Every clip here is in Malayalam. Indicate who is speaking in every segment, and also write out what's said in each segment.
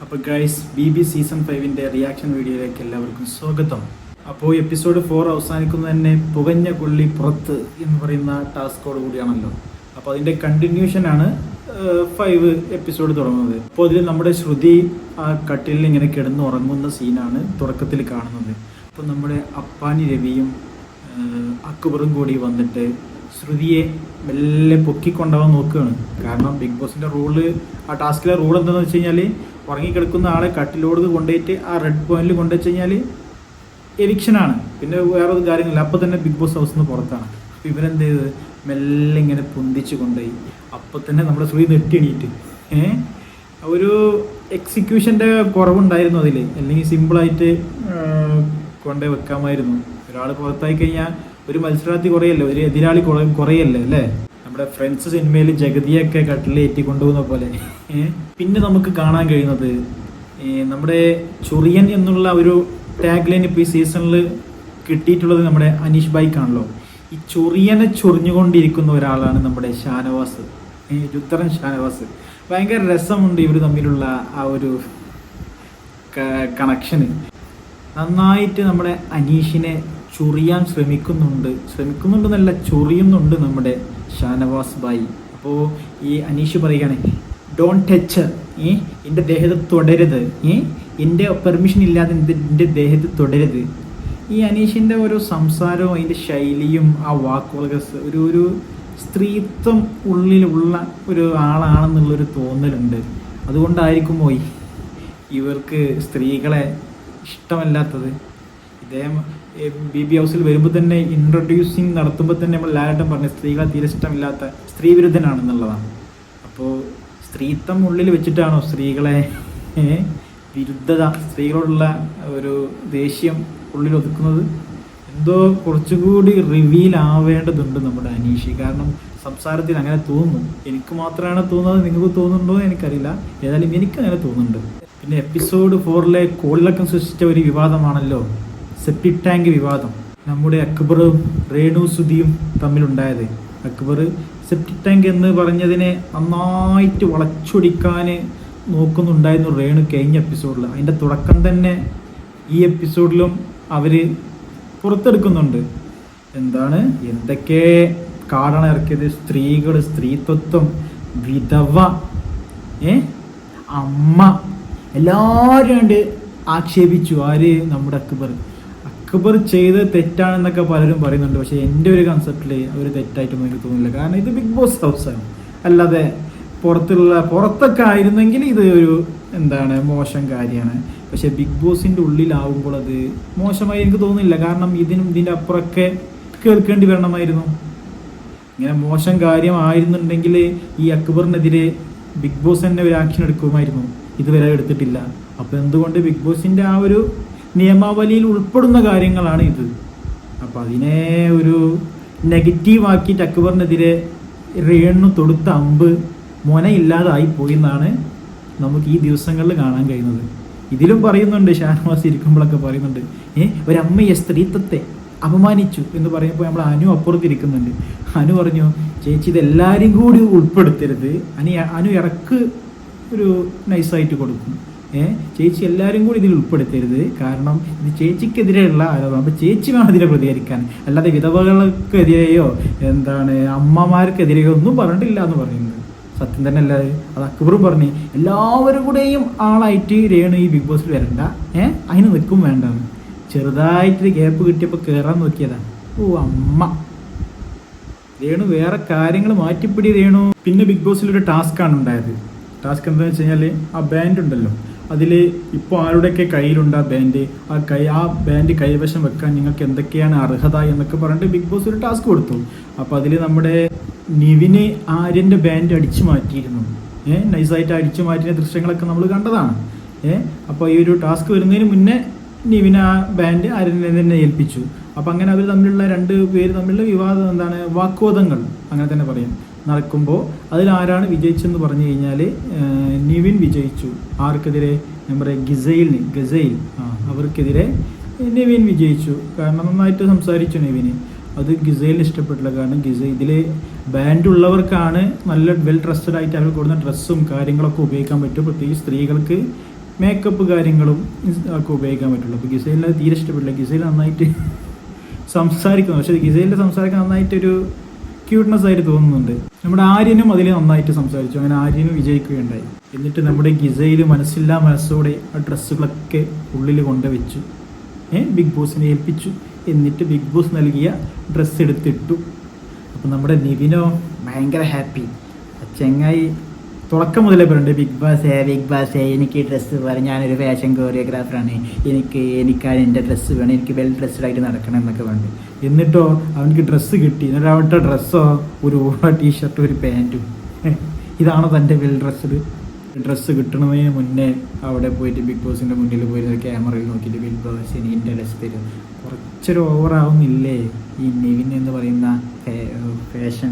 Speaker 1: അപ്പോൾ ഗൈസ് BB സീസൺ 5 റിയാക്ഷൻ വീഡിയോയിലേക്ക് എല്ലാവർക്കും സ്വാഗതം. അപ്പോൾ എപ്പിസോഡ് 4 അവസാനിക്കുന്നത് തന്നെ പുകഞ്ഞ കൊള്ളി പുറത്ത് എന്ന് പറയുന്ന ടാസ്കോട് കൂടിയാണല്ലോ. അപ്പോൾ അതിൻ്റെ കണ്ടിന്യൂഷനാണ് 5 എപ്പിസോഡ് തുടങ്ങുന്നത്. അപ്പോൾ അതിൽ നമ്മുടെ ശ്രുതി ആ കട്ടിലിൽ ഇങ്ങനെ കിടന്ന് ഉറങ്ങുന്ന സീനാണ് തുടക്കത്തിൽ കാണുന്നത്. അപ്പോൾ നമ്മുടെ അപ്പാനി രവിയും അക്ബറും കൂടി വന്നിട്ട് ശ്രുതിയെ മെല്ലെ പൊക്കിക്കൊണ്ടുപോകാൻ നോക്കുകയാണ്. കാരണം ബിഗ് ബോസിൻ്റെ റൂള്, ആ ടാസ്കിലെ റൂൾ എന്താണെന്ന് വെച്ച് കഴിഞ്ഞാൽ ഉറങ്ങിക്കിടക്കുന്ന ആളെ കട്ടിലോട് കൊണ്ടുപോയിട്ട് ആ റെഡ് പോയിന്റിൽ കൊണ്ടുവച്ച് കഴിഞ്ഞാൽ എവിക്ഷനാണ്, പിന്നെ വേറെ ഒരു കാര്യങ്ങളില്ല. അപ്പോൾ തന്നെ ബിഗ് ബോസ് ഹൗസിൽ നിന്ന് പുറത്താണ്. അപ്പോൾ ഇവരെന്ത് ചെയ്ത് മെല്ലെ ഇങ്ങനെ പൊന്തിച്ച് കൊണ്ടുപോയി. അപ്പോൾ തന്നെ നമ്മുടെ ശ്രുതി നെട്ടിയണീറ്റ് ഒരു എക്സിക്യൂഷൻ്റെ കുറവുണ്ടായിരുന്നു അതിൽ, അല്ലെങ്കിൽ സിമ്പിളായിട്ട് കൊണ്ടുപോയി വെക്കാമായിരുന്നു. ഒരാൾ പുറത്തായി കഴിഞ്ഞാൽ ഒരു മത്സരാർത്ഥി കുറയല്ലേ, ഒരു എതിരാളി കുറയല്ലേ അല്ലേ. നമ്മുടെ ഫ്രണ്ട്സ് സിനിമയിൽ ജഗതിയൊക്കെ കട്ടിലേറ്റി കൊണ്ടുപോകുന്ന പോലെ. പിന്നെ നമുക്ക് കാണാൻ കഴിയുന്നത് നമ്മുടെ ചൊറിയൻ എന്നുള്ള ഒരു ടാഗ് ലൈൻ ഇപ്പോൾ ഈ സീസണിൽ കിട്ടിയിട്ടുള്ളത് നമ്മുടെ അനീഷ് ഭായിക്കാണല്ലോ. ഈ ചൊറിയനെ ചൊറിഞ്ഞുകൊണ്ടിരിക്കുന്ന ഒരാളാണ് നമ്മുടെ ഷാനവാസ്, രുദ്രൻ ഷാനവാസ്. ഭയങ്കര രസമുണ്ട് ഇവർ തമ്മിലുള്ള ആ ഒരു കണക്ഷന്. നന്നായിട്ട് നമ്മുടെ അനീഷിനെ ചൊറിയാൻ ശ്രമിക്കുന്നുണ്ടെന്നല്ല, ചൊറിയുന്നുണ്ട് നമ്മുടെ ഷാനവാസ് ഭായി. അപ്പോൾ ഈ അനീഷ് പറയുകയാണ്, ഡോണ്ട് ടച്ച്, എൻ്റെ ദേഹത്ത് തുടരുത്, എൻ്റെ പെർമിഷൻ ഇല്ലാതെ എൻ്റെ ദേഹത്ത് തുടരുത്. ഈ അനീഷിൻ്റെ ഓരോ സംസാരവും അതിൻ്റെ ശൈലിയും ആ വാക്കുകളൊക്കെ ഒരു സ്ത്രീത്വം ഉള്ളിലുള്ള ഒരു ആളാണെന്നുള്ളൊരു തോന്നലുണ്ട്. അതുകൊണ്ടായിരിക്കുമോ ഇവർക്ക് സ്ത്രീകളെ ഇഷ്ടമല്ലാത്തത്. ഇദ്ദേഹം BB ഹൗസിൽ വരുമ്പോൾ തന്നെ ഇൻട്രൊഡ്യൂസിങ് നടത്തുമ്പോൾ തന്നെ നമ്മൾ ലാലേട്ടൻ പറഞ്ഞു സ്ത്രീകളെ തീരെ ഇഷ്ടമില്ലാത്ത സ്ത്രീവിരുദ്ധനാണെന്നുള്ളതാണ്. അപ്പോൾ സ്ത്രീത്വം ഉള്ളിൽ വെച്ചിട്ടാണോ സ്ത്രീകളെ വിരുദ്ധത, സ്ത്രീകളോടുള്ള ഒരു ദേഷ്യം ഉള്ളിൽ ഒതുക്കുന്നത്? എന്തോ കുറച്ചുകൂടി റിവീൽ ആവേണ്ടതുണ്ട് നമ്മുടെ അനീഷ്. കാരണം സംസാരത്തിൽ അങ്ങനെ തോന്നുന്നു. എനിക്ക് മാത്രമാണ് തോന്നുന്നത്, നിങ്ങൾക്ക് തോന്നുന്നുണ്ടോ എന്ന് എനിക്കറിയില്ല. ഏതായാലും എനിക്ക് അങ്ങനെ തോന്നുന്നുണ്ട്. പിന്നെ എപ്പിസോഡ് 4 കോളിളക്കം സൃഷ്ടിച്ച ഒരു വിവാദമാണല്ലോ സെപ്റ്റിക് ടാങ്ക് വിവാദം. നമ്മുടെ അക്ബറും രേണു സുധിയും തമ്മിലുണ്ടായത്. അക്ബർ സെപ്റ്റിക് ടാങ്ക് എന്ന് പറഞ്ഞതിനെ നന്നായിട്ട് വളച്ചൊടിക്കാൻ നോക്കുന്നുണ്ടായിരുന്നു രേണു കഴിഞ്ഞ എപ്പിസോഡിൽ. അതിൻ്റെ തുടക്കം തന്നെ ഈ എപ്പിസോഡിലും അവർ പുറത്തെടുക്കുന്നുണ്ട്. എന്തൊക്കെ കാടാണ് ഇറക്കിയത്. സ്ത്രീകൾ, സ്ത്രീത്വം, വിധവ, അമ്മ, എല്ലാവരും കണ്ട് ആക്ഷേപിച്ചു. ആര്? നമ്മുടെ അക്ബർ ചെയ്ത് തെറ്റാണെന്നൊക്കെ പലരും പറയുന്നുണ്ട്. പക്ഷേ എൻ്റെ ഒരു കൺസെപ്റ്റിൽ അവർ തെറ്റായിട്ടൊന്നും എനിക്ക് തോന്നുന്നില്ല. കാരണം ഇത് ബിഗ് ബോസ് ഹൗസാണ്, അല്ലാതെ പുറത്തൊക്കെ ആയിരുന്നെങ്കിൽ ഇത് ഒരു മോശം കാര്യമാണ്. പക്ഷേ ബിഗ് ബോസിൻ്റെ ഉള്ളിലാവുമ്പോൾ അത് മോശമായി എനിക്ക് തോന്നുന്നില്ല. കാരണം ഇതിൻ്റെ അപ്പുറമൊക്കെ കേൾക്കേണ്ടി വരണമായിരുന്നു. ഇങ്ങനെ മോശം കാര്യമായിരുന്നുണ്ടെങ്കിൽ ഈ അക്ബറിനെതിരെ ബിഗ് ബോസ് തന്നെ ഒരു ആക്ഷൻ എടുക്കുമായിരുന്നു. ഇതുവരെ എടുത്തിട്ടില്ല. അപ്പോൾ എന്തുകൊണ്ട് ബിഗ് ബോസിൻ്റെ ആ ഒരു നിയമാവലിയിൽ ഉൾപ്പെടുന്ന കാര്യങ്ങളാണ് ഇത്. അപ്പോൾ അതിനെ ഒരു നെഗറ്റീവാക്കിയിട്ട് അക്ബറിനെതിരെ രേണു തൊടുത്ത അമ്പ് മൊനയില്ലാതായി പോയി എന്നാണ് നമുക്ക് ഈ ദിവസങ്ങളിൽ കാണാൻ കഴിയുന്നത്. ഇതിലും പറയുന്നുണ്ട്, ഷാനവാസ് ഇരിക്കുമ്പോഴൊക്കെ പറയുന്നുണ്ട്, ഒരമ്മയെ സ്ത്രീത്വത്തെ അപമാനിച്ചു എന്ന് പറയുമ്പോൾ നമ്മൾ അനു അപ്പുറത്തിരിക്കുന്നുണ്ട്. അനു പറഞ്ഞു, ചേച്ചി ഇതെല്ലാവരും കൂടി ഉൾപ്പെടുത്തരുത്, അനു ഇറക്ക് ഒരു നൈസായിട്ട് കൊടുക്കും. ചേച്ചി എല്ലാവരും കൂടി ഇതിൽ ഉൾപ്പെടുത്തരുത്, കാരണം ഇത് ചേച്ചിക്കെതിരെയുള്ള ആരോപണം. അപ്പോൾ ചേച്ചി വേണം ഇതിനെ പ്രതികരിക്കാൻ, അല്ലാതെ വിധവകൾക്കെതിരെയോ അമ്മമാർക്കെതിരെയോ ഒന്നും പറഞ്ഞിട്ടില്ല എന്ന് പറയുന്നത്. സത്യം തന്നെ അല്ലാതെ അത് അക്ബറും പറഞ്ഞു, എല്ലാവരും കൂടെയും ആളായിട്ട് രേണു ഈ ബിഗ് ബോസിൽ വരണ്ട, അതിന് നിൽക്കും വേണ്ടാന്ന്. ചെറുതായിട്ട് ഗ്യാപ്പ് കിട്ടിയപ്പോൾ കയറാൻ നോക്കിയതാണ്. അമ്മ രേണു വേറെ കാര്യങ്ങൾ മാറ്റിപ്പിടി രേണു. പിന്നെ ബിഗ് ബോസിലൊരു ടാസ്ക്കാണ് ഉണ്ടായത്. ടാസ്ക് എന്താണെന്ന് വെച്ച് കഴിഞ്ഞാൽ ആ ബാൻഡ് ഉണ്ടല്ലോ, അതിൽ ഇപ്പോൾ ആരുടെയൊക്കെ കയ്യിലുണ്ട് ആ ബാൻഡ് കൈവശം വെക്കാൻ നിങ്ങൾക്ക് എന്തൊക്കെയാണ് അർഹത എന്നൊക്കെ പറഞ്ഞിട്ട് ബിഗ് ബോസ് ഒരു ടാസ്ക് കൊടുത്തു. അപ്പോൾ അതിൽ നമ്മുടെ നിവിന് ആര്യൻ്റെ ബാൻഡ് അടിച്ചു മാറ്റിയിരുന്നു. നൈസായിട്ട് അടിച്ചു മാറ്റിയ ദൃശ്യങ്ങളൊക്കെ നമ്മൾ കണ്ടതാണ്. അപ്പോൾ ഈ ഒരു ടാസ്ക് വരുന്നതിന് മുന്നേ നിവിന് ആ ബാൻഡ് ആര്യനെ തന്നെ ഏൽപ്പിച്ചു. അപ്പോൾ അങ്ങനെ അവർ തമ്മിലുള്ള 2 പേര് തമ്മിലുള്ള വിവാദം വാക്വാദങ്ങൾ അങ്ങനെ തന്നെ പറയാം നടക്കുമ്പോൾ അതിലാരാണ് വിജയിച്ചെന്ന് പറഞ്ഞു കഴിഞ്ഞാൽ നിവിൻ വിജയിച്ചു. ആർക്കെതിരെ? നമ്മുടെ ഗസൈൽ അവർക്കെതിരെ നിവിൻ വിജയിച്ചു. കാരണം നന്നായിട്ട് സംസാരിച്ചു നിവിന്. അത് ഗിസൈലിന് ഇഷ്ടപ്പെട്ടില്ല. കാരണം ഇതിൽ ബാൻഡ് ഉള്ളവർക്കാണ് നല്ല വെൽ ട്രസ്റ്റഡ് ആയിട്ട് അവർ കൊടുക്കുന്ന ഡ്രസ്സും കാര്യങ്ങളൊക്കെ ഉപയോഗിക്കാൻ പറ്റും. പ്രത്യേകിച്ച് സ്ത്രീകൾക്ക് മേക്കപ്പ് കാര്യങ്ങളും ഒക്കെ ഉപയോഗിക്കാൻ പറ്റുള്ളൂ. അപ്പോൾ ഗിസൈലിനെ തീരെ ഇഷ്ടപ്പെട്ടില്ല. ഗിസൈൽ നന്നായിട്ട് സംസാരിക്കുന്നു, പക്ഷേ ഗിസൈലിൻ്റെ സംസാരിക്കാൻ നന്നായിട്ടൊരു ക്യൂട്ട്നെസ് ആയിട്ട് തോന്നുന്നുണ്ട്. നമ്മുടെ ആര്യനും അതിൽ നന്നായിട്ട് സംസാരിച്ചു. അങ്ങനെ ആര്യനും വിജയിക്കുകയുണ്ടായി. എന്നിട്ട് നമ്മുടെ ഗിസൈൽ മനസ്സില്ലാ മനസ്സോടെ ആ ഡ്രസ്സുകളൊക്കെ ഉള്ളിൽ കൊണ്ടുവച്ചു, ബിഗ് ബോസിനെ ഏൽപ്പിച്ചു. എന്നിട്ട് ബിഗ് ബോസ് നൽകിയ ഡ്രസ്സ് എടുത്തിട്ടു. അപ്പം നമ്മുടെ നിവിനോ ഭയങ്കര ഹാപ്പി. ചെങ്ങായി തുടക്കം മുതലേ പറയുന്നുണ്ട്, ബിഗ് ബാസേ എനിക്ക് ഡ്രസ്സ് വേണം, ഞാനൊരു ഫാഷൻ കൊറിയോഗ്രാഫറാണ്, എനിക്കാണ് എൻ്റെ ഡ്രസ്സ് വേണം, എനിക്ക് വെൽ ഡ്രസ്ഡായിട്ട് നടക്കണം എന്നൊക്കെ വേണ്ട. എന്നിട്ടോ അവനക്ക് ഡ്രസ്സ് കിട്ടി. എന്നിട്ട് അവരുടെ ഡ്രസ്സോ ഒരു ടീഷർട്ടും ഒരു പാൻറ്റും. ഇതാണോ തൻ്റെ വെൽ ഡ്രസ്സ് കിട്ടണതിന് മുന്നേ അവിടെ പോയിട്ട് ബിഗ് ബോസിൻ്റെ മുന്നിൽ പോയി ക്യാമറയിൽ നോക്കിയിട്ട് ബിഗ് ബോസ് എൻ്റെ ഡ്രസ്സ് തരും. കുറച്ചൊരു ഓവറാവുന്നില്ലേ ഈ നിവിൻ എന്ന് പറയുന്ന ഫാഷൻ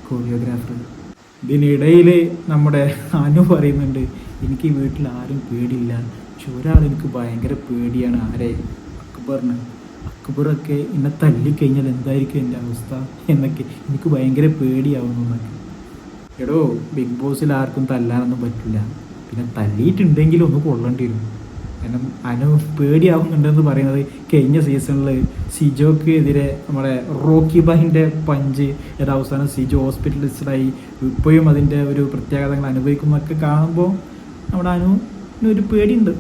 Speaker 1: കൊറിയോഗ്രാഫർ? ഇതിനിടയിൽ നമ്മുടെ അനു പറയുന്നുണ്ട്, എനിക്ക് ഈ വീട്ടിൽ ആരും പേടിയില്ല, പക്ഷെ ഒരാൾ എനിക്ക് ഭയങ്കര പേടിയാണ്. ആരെ? അക്ബറിന്. അക്ബറൊക്കെ എന്നെ തല്ലിക്കഴിഞ്ഞാൽ എന്തായിരിക്കും എൻ്റെ അവസ്ഥ എന്നൊക്കെ എനിക്ക് ഭയങ്കര പേടിയാവുന്നു എന്നൊക്കെ. എടോ, ബിഗ് ബോസിൽ ആർക്കും തല്ലാനൊന്നും പറ്റില്ല. പിന്നെ തല്ലിയിട്ടുണ്ടെങ്കിലും ഒന്ന് കൊള്ളേണ്ടി വരും. കാരണം അനു പേടിയാവുന്നുണ്ടെന്ന് പറയുന്നത് കഴിഞ്ഞ സീസണിൽ സിജോക്ക് എതിരെ നമ്മുടെ റോക്കി ബായിൻ്റെ പഞ്ച് അവസാനം സിജോ ഹോസ്പിറ്റലിസ്റ്റായി ഇപ്പോഴും അതിൻ്റെ ഒരു പ്രത്യാഘാതങ്ങൾ അനുഭവിക്കുന്നതൊക്കെ കാണുമ്പോൾ നമ്മുടെ അനുവിനൊരു പേടിയുണ്ട്.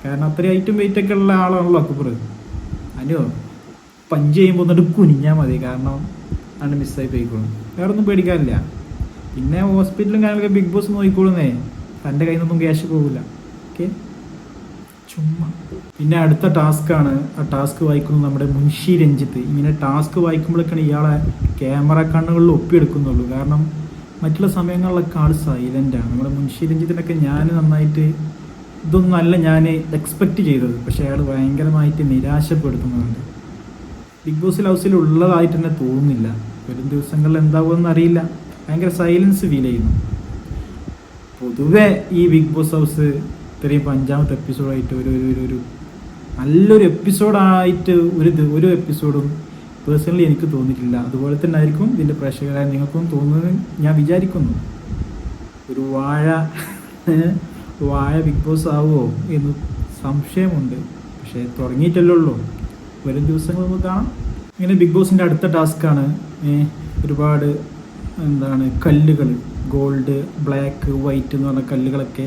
Speaker 1: കാരണം അത്രയും ഐറ്റം വെയിറ്റൊക്കെ ഉള്ള ആളാണല്ലോ അക്ബർ. അനു പഞ്ച് ചെയ്യുമ്പോൾ എന്നിട്ട് കുനിഞ്ഞാൽ മതി, കാരണം ആണ് മിസ്സായി പോയിക്കോളും. വേറെ ഒന്നും പേടിക്കാനില്ല. പിന്നെ ഹോസ്പിറ്റലും കാര്യങ്ങളൊക്കെ ബിഗ് ബോസ് നോക്കിക്കോളുന്നേ, തൻ്റെ കയ്യിൽ നിന്നൊന്നും ക്യാഷ് പോകില്ല. ഓക്കെ, ചുമ്മാ. പിന്നെ അടുത്ത ടാസ്ക്കാണ്. ആ ടാസ്ക് വായിക്കുന്നത് നമ്മുടെ മുൻഷി രഞ്ജിത്ത്. ഇങ്ങനെ ടാസ്ക് വായിക്കുമ്പോഴൊക്കെയാണ് ഇയാളെ ക്യാമറ കണ്ണുകളിൽ ഒപ്പിയെടുക്കുന്നുള്ളൂ. കാരണം മറ്റുള്ള സമയങ്ങളിലൊക്കെ ആൾ സൈലൻ്റാണ്. നമ്മുടെ മുൻഷി രഞ്ജിത്തിനൊക്കെ ഞാൻ നന്നായിട്ട് ഇതൊന്നല്ല ഞാൻ എക്സ്പെക്റ്റ് ചെയ്തത്, പക്ഷേ അയാൾ ഭയങ്കരമായിട്ട് നിരാശപ്പെടുത്തുന്നുണ്ട്. ബിഗ് ബോസിൽ ഹൗസിൽ ഉള്ളതായിട്ട് തന്നെ തോന്നുന്നില്ല. വരും ദിവസങ്ങളിൽ എന്താവുമെന്ന് അറിയില്ല. ഭയങ്കര സൈലൻസ് ഫീൽ ചെയ്യുന്നു. പൊതുവെ ഈ ബിഗ് ബോസ് ഹൗസ് ഇത്രയും 5ാമത്തെ എപ്പിസോഡായിട്ട് ഒരു നല്ലൊരു എപ്പിസോഡായിട്ട് ഒരു എപ്പിസോഡും പേഴ്സണലി എനിക്ക് തോന്നിയിട്ടില്ല. അതുപോലെ തന്നെ ആയിരിക്കും ഇതിൻ്റെ പ്രേക്ഷകരായ നിങ്ങൾക്കും തോന്നുന്നത് ഞാൻ വിചാരിക്കുന്നു. ഒരു വാഴ ബിഗ് ബോസ് ആവുമോ എന്ന് സംശയമുണ്ട്. പക്ഷേ തുടങ്ങിയിട്ടല്ലേ ഉള്ളൂ. വരും ദിവസങ്ങൾ നമുക്ക് കാണാം. ഇങ്ങനെ ബിഗ് ബോസിൻ്റെ അടുത്ത ടാസ്ക്കാണ്. ഒരുപാട് കല്ലുകൾ, ഗോൾഡ്, ബ്ലാക്ക്, വൈറ്റ് എന്ന് പറഞ്ഞ കല്ലുകളൊക്കെ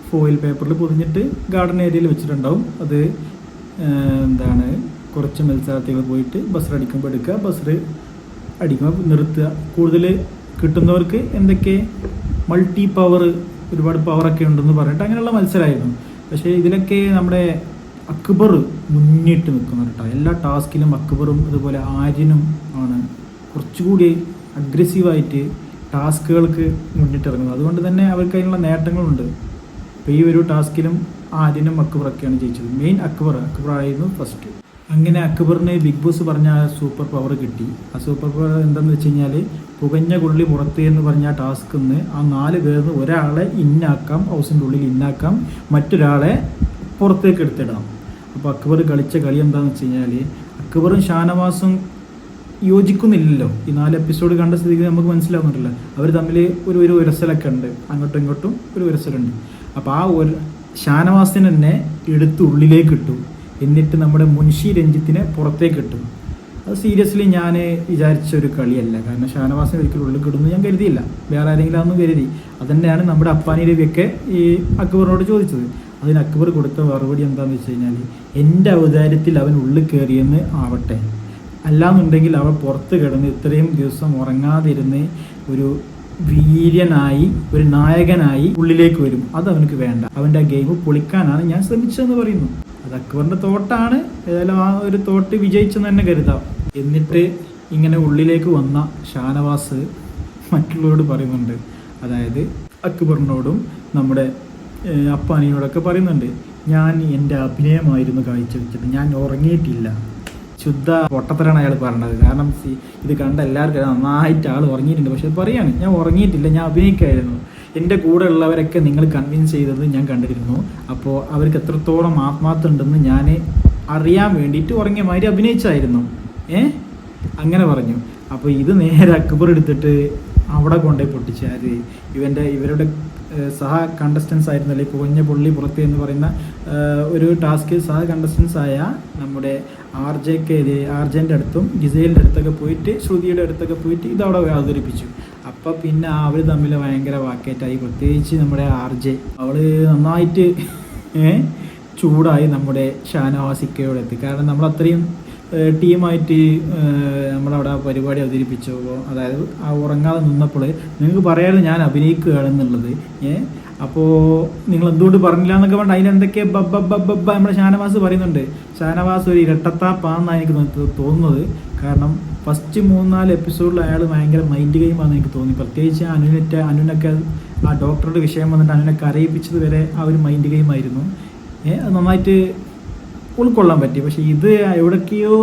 Speaker 1: ഫോയിൽ പേപ്പറിൽ പൊതിഞ്ഞിട്ട് ഗാർഡൻ ഏരിയയിൽ വെച്ചിട്ടുണ്ടാവും. അത് കുറച്ച് മത്സരാർത്ഥികൾ പോയിട്ട് ബസർ അടിക്കുമ്പോൾ എടുക്കുക, ബസർ അടിക്കുമ്പോൾ നിർത്തുക. കൂടുതൽ കിട്ടുന്നവർക്ക് എന്തൊക്കെ മൾട്ടി പവർ, ഒരുപാട് പവറൊക്കെ ഉണ്ടെന്ന് പറഞ്ഞിട്ട് അങ്ങനെയുള്ള മത്സരമായിരുന്നു. പക്ഷേ ഇതിലൊക്കെ നമ്മുടെ അക്ബർ മുന്നിട്ട് നിൽക്കുന്നു കേട്ടോ. എല്ലാ ടാസ്കിലും അക്ബറും അതുപോലെ ആര്യനും ആണ് കുറച്ചുകൂടി അഗ്രസീവായിട്ട് ടാസ്കുകൾക്ക് മുന്നിട്ടിറങ്ങുന്നത്. അതുകൊണ്ട് തന്നെ അവർക്ക് അതിനുള്ള നേട്ടങ്ങളുണ്ട്. അപ്പോൾ ഈ ഒരു ടാസ്കിലും ആര്യനും അക്ബറൊക്കെയാണ് ജയിച്ചത്. മെയിൻ അക്ബറായിരുന്നു ഫസ്റ്റ്. അങ്ങനെ അക്ബറിന് ബിഗ് ബോസ് പറഞ്ഞ ആ സൂപ്പർ പവർ കിട്ടി. ആ സൂപ്പർ പവർ എന്താണെന്ന് വെച്ച് കഴിഞ്ഞാൽ പുകഞ്ഞ കൊള്ളി പുറത്ത് എന്ന് പറഞ്ഞ ആ ടാസ്കിൽ നിന്ന് ആ 4 പേരിൽ ഒരാളെ ഇന്നാക്കാം, ഹൗസിൻ്റെ ഉള്ളിൽ ഇന്നാക്കാം, മറ്റൊരാളെ പുറത്തേക്ക് എടുത്തിടാം. അപ്പോൾ അക്ബർ കളിച്ച കളി എന്താണെന്ന് വെച്ച് കഴിഞ്ഞാൽ അക്ബറും ഷാനവാസും യോജിക്കുന്നില്ലല്ലോ. ഈ 4 എപ്പിസോഡ് കണ്ട സ്ഥിതിക്ക് നമുക്ക് മനസ്സിലാവുന്നുണ്ടല്ലോ. അവർ തമ്മിൽ ഒരു ഉരസലൊക്കെ ഉണ്ട്, അങ്ങോട്ടും ഇങ്ങോട്ടും ഒരു ഉരസലുണ്ട്. അപ്പോൾ ആ ഷാനവാസിനെ തന്നെ എടുത്ത് ഉള്ളിലേക്ക് ഇട്ടു. എന്നിട്ട് നമ്മുടെ മുൻഷി രഞ്ജിത്തിനെ പുറത്തേക്ക് ഇട്ടു. അത് സീരിയസ്ലി ഞാൻ വിചാരിച്ച ഒരു കളിയല്ല. കാരണം ഷാനവാസിനെ ഒരിക്കലും ഉള്ളിൽ കിടുന്നു ഞാൻ കരുതിയില്ല. വേറെ ആരെങ്കിലും ആണെന്ന് കരുതി. അതുതന്നെയാണ് നമ്മുടെ അപ്പാനി രവിയൊക്കെ ഈ അക്ബറിനോട് ചോദിച്ചത്. അതിന് അക്ബർ കൊടുത്ത മറുപടി എന്താണെന്ന് വെച്ച് കഴിഞ്ഞാൽ, എൻ്റെ ഔദാര്യത്തിൽ അവൻ ഉള്ളിൽ കയറിയെന്ന് ആവട്ടെ, അല്ലാന്നുണ്ടെങ്കിൽ അവൻ പുറത്ത് കിടന്ന് ഇത്രയും ദിവസം ഉറങ്ങാതിരുന്ന് ഒരു വീര്യനായി, ഒരു നായകനായി ഉള്ളിലേക്ക് വരും. അത് അവനക്ക് വേണ്ട. അവൻ്റെ ആ ഗെയിം പൊളിക്കാനാണ് ഞാൻ ശ്രമിച്ചതെന്ന് പറയുന്നു. അത് അക്ബറിൻ്റെ തോട്ടാണ്. ഏതായാലും ആ ഒരു തോട്ട് വിജയിച്ചെന്ന് തന്നെ കരുതാം. എന്നിട്ട് ഇങ്ങനെ ഉള്ളിലേക്ക് വന്ന ഷാനവാസ് മറ്റുള്ളവരോട് പറയുന്നുണ്ട്, അതായത് അക്ബറിനോടും നമ്മുടെ അപ്പാനിയോടൊക്കെ പറയുന്നുണ്ട്, ഞാൻ എൻ്റെ അഭിനയമായിരുന്നു കാഴ്ചവെച്ചത്, ഞാൻ ഉറങ്ങിയിട്ടില്ല. ശുദ്ധ പൊട്ടത്തരാണ് അയാൾ പറഞ്ഞത്. കാരണം ഇത് കണ്ട എല്ലാവർക്കും നന്നായിട്ട് ആൾ ഉറങ്ങിയിട്ടുണ്ട്. പക്ഷെ പറയാണ്, ഞാൻ ഉറങ്ങിയിട്ടില്ല, ഞാൻ അഭിനയിക്കായിരുന്നു. എൻ്റെ കൂടെ ഉള്ളവരൊക്കെ നിങ്ങൾ കൺവിൻസ് ചെയ്തത് ഞാൻ കണ്ടിരുന്നു. അപ്പോൾ അവർക്ക് എത്രത്തോളം ആത്മാർത്ഥ ഉണ്ടെന്ന് ഞാൻ അറിയാൻ വേണ്ടിയിട്ട് ഉറങ്ങിയ മാതിരി അഭിനയിച്ചായിരുന്നു. അങ്ങനെ പറഞ്ഞു. അപ്പോൾ ഇത് നേരെ അക്ബർ എടുത്തിട്ട് അവിടെ കൊണ്ടുപോയി പൊട്ടിച്ചാൽ ഇവരുടെ സഹ കണ്ടസ്റ്റൻസ് ആയിരുന്നല്ലേ പുകഞ്ഞ പുള്ളി പുറത്ത് എന്ന് പറയുന്ന ഒരു ടാസ്കിൽ സഹ കണ്ടസ്റ്റൻസ് ആയ നമ്മുടെ ആർജൻ്റെ അടുത്തും ഗിസേലിൻ്റെ അടുത്തൊക്കെ പോയിട്ട് ശ്രുതിയുടെ അടുത്തൊക്കെ പോയിട്ട് ഇതവിടെ അവതരിപ്പിച്ചു. അപ്പം പിന്നെ അവർ തമ്മിൽ ഭയങ്കര വാക്കേറ്റായി. പ്രത്യേകിച്ച് നമ്മുടെ അവൾ നന്നായിട്ട് ചൂടായി നമ്മുടെ ഷാനവാസിക്കയോട് എത്തി. കാരണം നമ്മളത്രയും ടീമായിട്ട് നമ്മളവിടെ പരിപാടി അവതരിപ്പിച്ചപ്പോൾ, അതായത് ആ ഉറങ്ങാതെ നിന്നപ്പോൾ നിങ്ങൾക്ക് പറയാതെ ഞാൻ അഭിനയിക്കുകയാണെന്നുള്ളത്. അപ്പോൾ നിങ്ങൾ എന്തുകൊണ്ട് പറഞ്ഞില്ല എന്നൊക്കെ പറഞ്ഞാൽ അതിലെന്തൊക്കെ ബബ്ബ നമ്മുടെ ഷാനവാസ് പറയുന്നുണ്ട്. ഷാനവാസ് ഒരു ഇരട്ടത്താപ്പാന്നാണ് എനിക്ക് തോന്നുന്നത്. കാരണം ഫസ്റ്റ് 3-4 എപ്പിസോഡിൽ അയാൾ ഭയങ്കര മൈൻഡ് ഗെയിമാണെന്ന് എനിക്ക് തോന്നി. പ്രത്യേകിച്ച് അനുനൊക്കെ ആ ഡോക്ടറുടെ വിഷയം വന്നിട്ട് അനുനൊക്കെ അറിയിപ്പിച്ചത് വരെ ആ ഒരു മൈൻഡ് ഗെയിമായിരുന്നു. അത് നന്നായിട്ട് ഉൾക്കൊള്ളാൻ പറ്റി. പക്ഷേ ഇത് എവിടൊക്കെയോ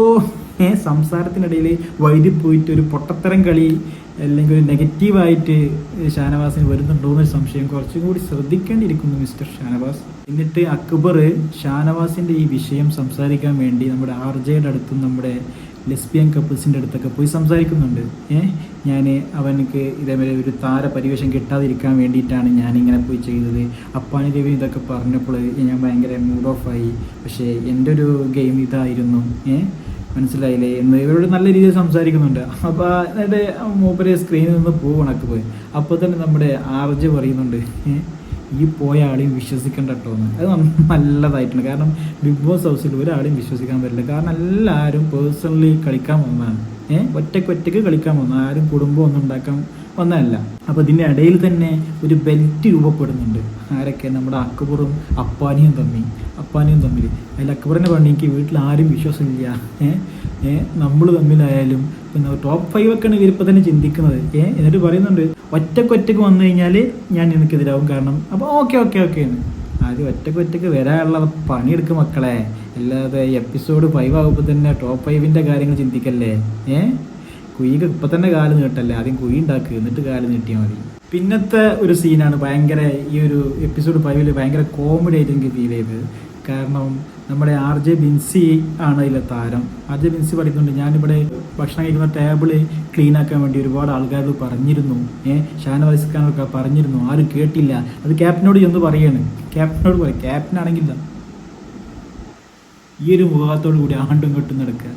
Speaker 1: സംസാരത്തിനിടയിൽ വൈദ്യുതി പോയിട്ട് ഒരു പൊട്ടത്തരം കളി അല്ലെങ്കിൽ ഒരു നെഗറ്റീവായിട്ട് ഷാനവാസിന് വരുന്നുണ്ടോ എന്നൊരു സംശയം. കുറച്ചും കൂടി ശ്രദ്ധിക്കേണ്ടിയിരിക്കുന്നു മിസ്റ്റർ ഷാനവാസ്. എന്നിട്ട് അക്ബർ ഷാനവാസിൻ്റെ ഈ വിഷയം സംസാരിക്കാൻ വേണ്ടി നമ്മുടെ ആർജയുടെ അടുത്തും നമ്മുടെ ലെസ്ബിയൻ കപ്പിൾസിൻ്റെ അടുത്തൊക്കെ പോയി സംസാരിക്കുന്നുണ്ട്. ഞാൻ അവനക്ക് ഇതേപോലെ ഒരു പരിവേഷം കിട്ടാതിരിക്കാൻ വേണ്ടിയിട്ടാണ് ഞാനിങ്ങനെ പോയി ചെയ്തത്. അപ്പാനി രവി ഇതൊക്കെ പറഞ്ഞപ്പോൾ ഞാൻ ഭയങ്കര മൂഡ് ഓഫായി. പക്ഷേ എൻ്റെ ഒരു ഗെയിം ഇതായിരുന്നു, മനസ്സിലായില്ലേ എന്ന് ഇവരോട് നല്ല രീതിയിൽ സംസാരിക്കുന്നുണ്ട്. അപ്പോൾ എന്നിട്ട് മൂപ്പര് സ്ക്രീനിൽ നിന്ന് പോകണക്ക് പോയി. അപ്പോൾ തന്നെ നമ്മുടെ ആർജ് പറയുന്നുണ്ട്, ഈ പോയ ആളെയും വിശ്വസിക്കേണ്ട കേട്ടോ എന്ന്. അത് നല്ലതായിട്ടുണ്ട്. കാരണം ബിഗ് ബോസ് ഹൗസിൽ ഒരാളെയും വിശ്വസിക്കാൻ പറ്റില്ല. കാരണം എല്ലാവരും പേഴ്സണലി കളിക്കാൻ വന്നതാണ്. ഒറ്റയ്ക്ക് കളിക്കാൻ വന്നതാണ്. ആരും കുടുംബം ഒന്നും ഉണ്ടാക്കാൻ വന്നതല്ല. അപ്പോൾ ഇതിൻ്റെ ഇടയിൽ തന്നെ ഒരു ബെൽറ്റ് രൂപപ്പെടുന്നുണ്ട്. ആരൊക്കെ? നമ്മുടെ അക്ബറും അപ്പാനിയും തമ്മിൽ. അതിൽ അക്ബറിനെ പറഞ്ഞു, എനിക്ക് വീട്ടിൽ ആരും വിശ്വാസമില്ല, നമ്മൾ തമ്മിലായാലും പിന്നെ ടോപ്പ് 5 ഒക്കെയാണ് ഇവരിപ്പോൾ തന്നെ ചിന്തിക്കുന്നത്. എന്നിട്ട് പറയുന്നുണ്ട്, ഒറ്റയ്ക്ക് വന്നു കഴിഞ്ഞാൽ ഞാൻ നിനക്കെതിരാവും. കാരണം അപ്പോൾ ഓക്കെ എന്ന് ആദ്യം ഒറ്റയ്ക്ക് വരാനുള്ള പണിയെടുക്കും മക്കളെ. അല്ലാതെ എപ്പിസോഡ് 5 ആകുമ്പോൾ തന്നെ ടോപ്പ് 5ൻ്റെ കാര്യങ്ങൾ ചിന്തിക്കല്ലേ. കുയിക്ക് ഇപ്പം തന്നെ കാല് നീട്ടല്ലേ, ആദ്യം കുയി ഉണ്ടാക്കുക, എന്നിട്ട് കാല് നീട്ടിയാൽ മതി. പിന്നത്തെ ഒരു സീനാണ് ഭയങ്കര ഈ ഒരു എപ്പിസോഡ് 5 ഭയങ്കര കോമഡി ആയിട്ട് എനിക്ക് ഫീൽ ചെയ്തത്. കാരണം നമ്മുടെ ആർജെ ബിൻസി ആണ് അതിലെ താരം. ആർജെ ബിൻസി പറയുന്നുണ്ട്, ഞാനിവിടെ ഭക്ഷണം കഴിക്കുന്ന ടേബിൾ ക്ലീൻ ആക്കാൻ വേണ്ടി ഒരുപാട് ആൾക്കാരോട് പറഞ്ഞിരുന്നു, ഷാനവാസ് ഖാനൊക്കെ പറഞ്ഞിരുന്നു, ആരും കേട്ടില്ല. അത് ക്യാപ്റ്റനോട് ചെന്ന് പറയാണ്. ക്യാപ്റ്റനോട് പറയും. ക്യാപ്റ്റനാണെങ്കില്ല ഈ ഒരു മുഖത്തോടു കൂടി ആണ്ടും ഇങ്ങോട്ടും നടക്കുക.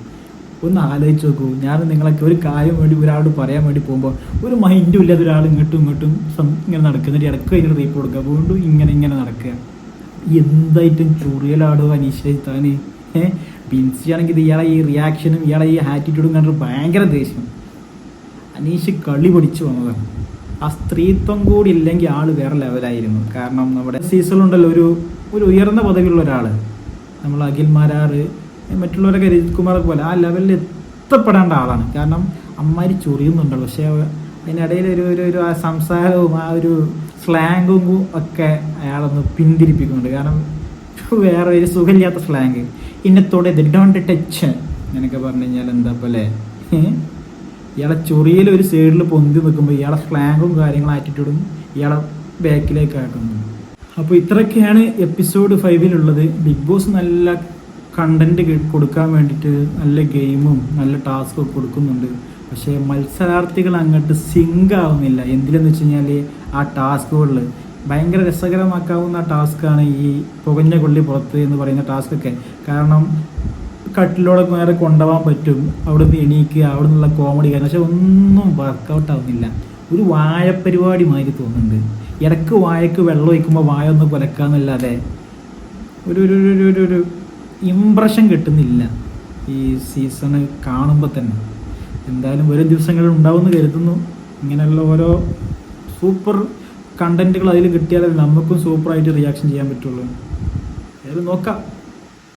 Speaker 1: ഒന്ന് ആലോചിച്ച് നോക്കൂ. ഞാൻ നിങ്ങളൊക്കെ ഒരു കാര്യം വേണ്ടി ഒരാളോട് പറയാൻ വേണ്ടി പോകുമ്പോൾ ഒരു മൈൻഡും ഇല്ലാതെ ഒരാൾ ഇങ്ങോട്ടും ഇങ്ങനെ നടക്കുന്നിട്ട് ഇടയ്ക്ക് അതിന് റീപ്പ് കൊടുക്കുക, വീണ്ടും ഇങ്ങനെ നടക്കുക. എന്തായിട്ടും ചുറിയലാടോ അനീഷ് താൻ. ബിൻസി ആണെങ്കിൽ ഇയാളെ ഈ റിയാക്ഷനും ഇയാളെ ഈ ആറ്റിറ്റ്യൂഡും കണ്ടിട്ട് ഭയങ്കര ദേഷ്യം. അനീഷ് കളി പഠിച്ചു വന്നതാണ്. ആ സ്ത്രീത്വം കൂടി ഇല്ലെങ്കിൽ ആൾ വേറെ ലെവലായിരുന്നു. കാരണം നമ്മുടെ സീസണിലുണ്ടല്ലോ ഒരു ഉയർന്ന പദവിയുള്ള ഒരാൾ, നമ്മൾ അഖിൽ മാരാർ, മറ്റുള്ളവരൊക്കെ രജിത് കുമാറൊക്കെ പോലെ ആ ലെവലിൽ എത്തപ്പെടേണ്ട ആളാണ്. കാരണം അമ്മാരി ചൊറിയുന്നുണ്ടല്ലോ. പക്ഷേ അതിനിടയിൽ ഒരു ആ സംസാരവും ആ ഒരു സ്ലാങ്ങും ഒക്കെ അയാളൊന്ന് പിന്തിരിപ്പിക്കുന്നുണ്ട്. കാരണം വേറെ ഒരു സുഖമില്ലാത്ത സ്ലാങ്. ഇന്നത്തോടെ ഡോണ്ട് ടച്ച് എന്നൊക്കെ പറഞ്ഞു കഴിഞ്ഞാൽ എന്താ പോലെ ഇയാളെ ചൊറിയിൽ ഒരു സൈഡിൽ പൊന്തി നിൽക്കുമ്പോൾ ഇയാളെ സ്ലാങ്ങും കാര്യങ്ങളും ആറ്റിറ്റ്യൂഡും ഇയാളെ ബാക്കിലേക്ക് ആക്കുന്നു. അപ്പോൾ ഇത്രയൊക്കെയാണ് എപ്പിസോഡ് 5 ബിഗ് ബോസ് നല്ല കണ്ടന്റ് കൊടുക്കാൻ വേണ്ടിയിട്ട് നല്ല ഗെയിമും നല്ല ടാസ്കും കൊടുക്കുന്നുണ്ട്. പക്ഷേ മത്സരാർത്ഥികൾ അങ്ങോട്ട് സിങ്ക് ആവുന്നില്ല. എന്തിലെന്ന് വെച്ച് കഴിഞ്ഞാൽ ആ ടാസ്കുകളിൽ ഭയങ്കര രസകരമാക്കാവുന്ന ടാസ്ക്കാണ് ഈ പുകഞ്ഞ കൊള്ളി പുറത്ത് എന്ന് പറയുന്ന ടാസ്കൊക്കെ. കാരണം കട്ടിലോടെ നേരെ കൊണ്ടുപോകാൻ പറ്റും, അവിടെ നിന്ന് എണീക്കുക, അവിടെ നിന്നുള്ള കോമഡി കാര്യം. പക്ഷെ ഒന്നും വർക്കൗട്ട് ആവുന്നില്ല. ഒരു വാഴപ്പരിപാടി മാതിരി തോന്നുന്നുണ്ട്. ഇടയ്ക്ക് വാഴയ്ക്ക് വെള്ളം ഒഴിക്കുമ്പോൾ വായ ഒന്ന് കുലക്കാന്നല്ലാതെ ഒരു ഇമ്പ്രഷൻ കിട്ടുന്നില്ല ഈ സീസണ് കാണുമ്പോൾ തന്നെ. എന്തായാലും വരും ദിവസങ്ങളിൽ ഉണ്ടാവുമെന്ന് കരുതുന്നു. ഇങ്ങനെയുള്ള ഓരോ സൂപ്പർ കണ്ടന്റുകൾ അതിൽ കിട്ടിയാലേ നമുക്കും സൂപ്പറായിട്ട് റിയാക്ഷൻ ചെയ്യാൻ പറ്റുള്ളൂ. ഏതായാലും നോക്കാം.